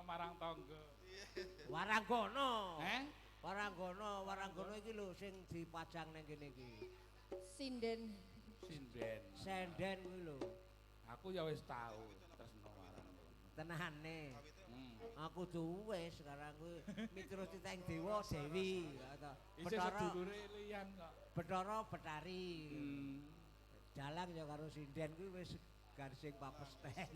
marang tangga. Waranggono. Waranggono iki lho sing dipajang ning kene iki. Sinden. Senden kuwi lho. Aku ya wis tau tresno Waranggono. Tenane. Aku duwe sekarang kuwi miturut titeng dewa Dewi kata. Sedulure liyan kok. Bathara Betari. Dalang ya karo sinden kuwi wis garsing papesten.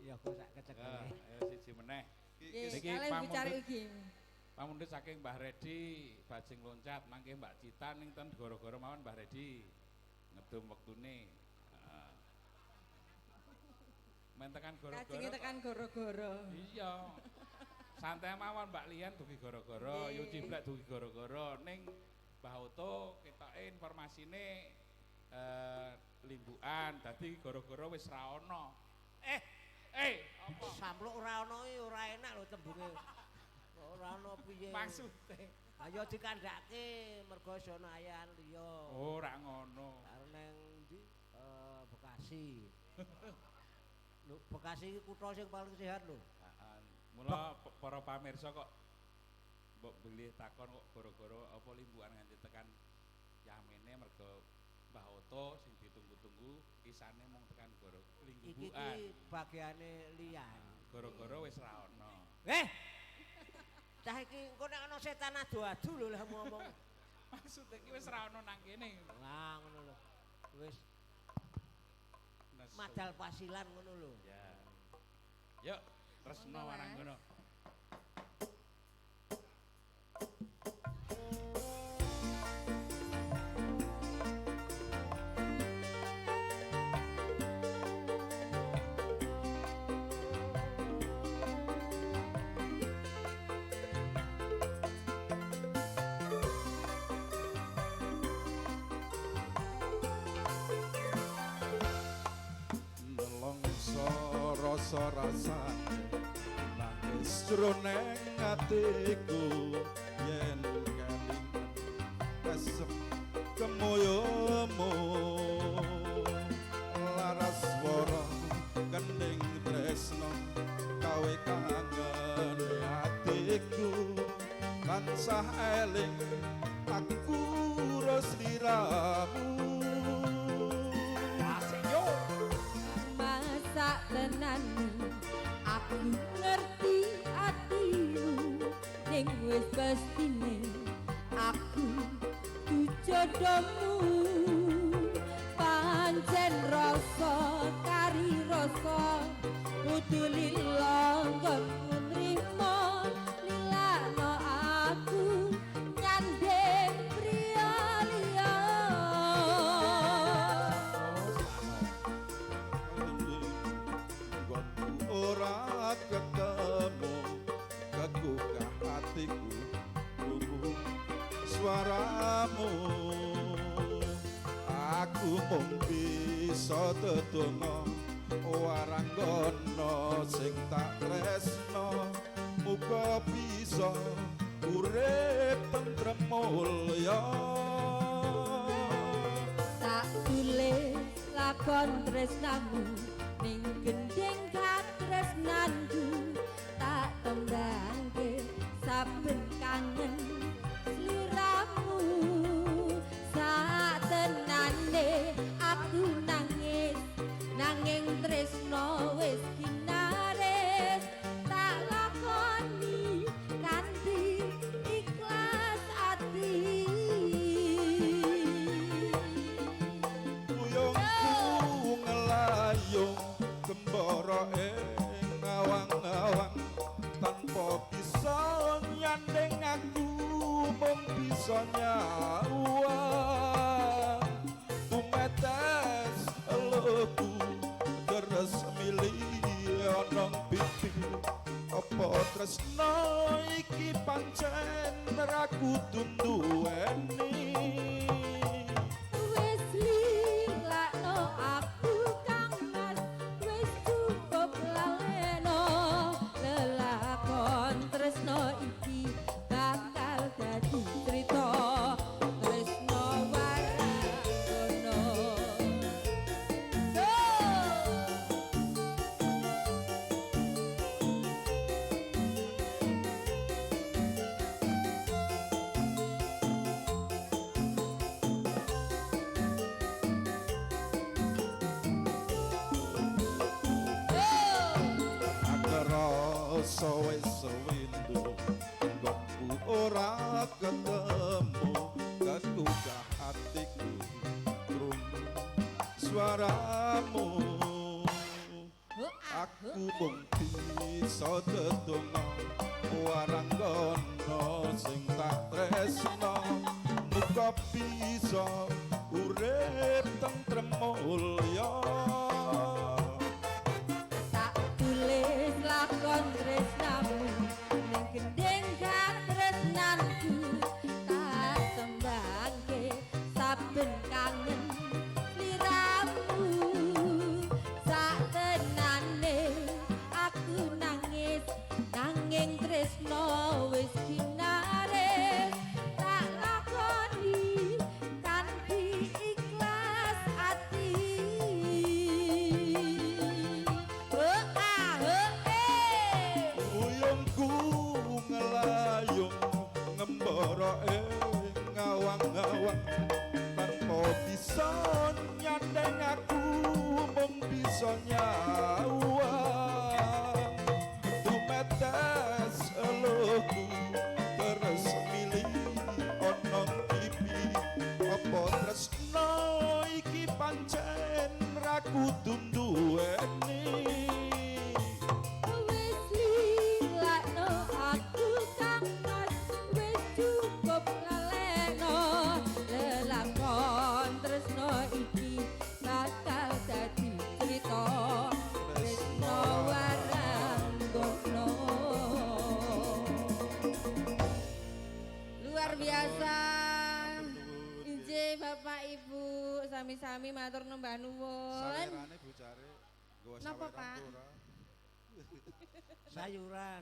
Ya kok sak kecekele. Ayo siji meneh. Iki bicara iki. Pamundhut saking Mbah Redi bajing loncat mangke Mbak Cita ning ten gara-gara mawon Mbah Redi ngedum wektune. Men tekan gara-gara. Kajenge tekan gara-gara. Iya. Santai mawon Mbak Lian dugi gara-gara, Yu Ciblak dugi gara-gara ning Mbah Oto ketoke informasine limbukan dadi gara-gara wis ra ono. Apa? Sampluk ora ono iki ora enak lho tembunge. Ora ono piye. Maksude. Ayo dikandhake mergo sono ayan liya. Oh, ora ngono. Karo nang ndi? Bekasi. Lho, Bekasi iki kutha sing paling sehat lho. Heeh. Mula para pamirsa kok mbok beli takon kok gara-gara apa limbukan nganti tekan Yamene mergo Mbah Oto sing ditunggu-tunggu isane mung tekan gara limbukan. Iki bagiane liyan. Gara-gara wis ra ono. Cah iki engko nek ana setan adu-adu lho lah ngomong. Maksud iki wis ra ono nang kene. Lah ngono lho. Wis Nesu. madal pasilan ngono lho. Ya. Yuk, tresno Waranggono. Rasa-rasane nangis jroning atiku yen kelingan kesem kemoyomu laras swara kending tresno kawe kangen atiku tansah eling aku ros liramu Sak tenan aku ngerti atimu ning wis pastine aku jodohmu pancen rasa kari rasa kudu lila nggon nrimo lilano aku nyandeng priya liya ora ketemu kegugah hatiku krungu suaramu aku mung bisa tetunggo Waranggono sing tak tresno muga bisa urip tentrem mulya tak tulis lakon tresnamu ning gendeng katresnanku tak tembangke saben kangen sliramu sak tenane aku nangis nanging tresno wis kinaris tak lakoni kanthi ikhlas ati uyungku ngelayung gembara ing awang-awang tanpa bisa nyandeng aku mung bisa nyawang tumetes eluku deres milih ana pipi apa tresno iki pancen ra kudu duweni wis lilakno aku kang mas wis cukup laleno lelakon tresno iki bakal dadi crita tresno Waranggono aku mung bisa dedonga waranggono sing tak tresno muga bisa urip tentrem mulya Tak tulis lakon tresnamu ning gendeng katresnanku tak tembangke saben kangen sliramu sak tenane aku nangis nanging tresno wis kinare tak lakoni kanthi ikhlas ati uyungku ngelayung ngembara ing ngawang-ngawang tanpa bisa nyandeng aku mung bisa nyawang tumetes eluku terus milih ana kipi apa tresno iki pancen ra kudu duweni wis lilakno aku kang mas wis cukup ngaleno lelakon tresno iki bakal dadi crita tresno waranggono luar biasa. Injih Bapak Ibu sami-sami matur nembah nuwun. sawerane bocare nggawa Napa, saweran Pak? ora Sayuran,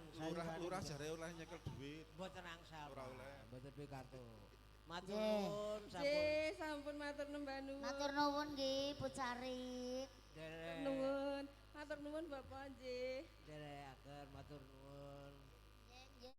lurah jare oleh nyekel duit mboten angsal. Ora oleh. Mboten duwe kartu. Matur Nggih. nuwun sampun Nggih, sampun matur nembah nuwun. Matur nuwun nggih Bu Carik. derek nuwun. Matur nuwun Bapak nggih. derekaken matur nuwun.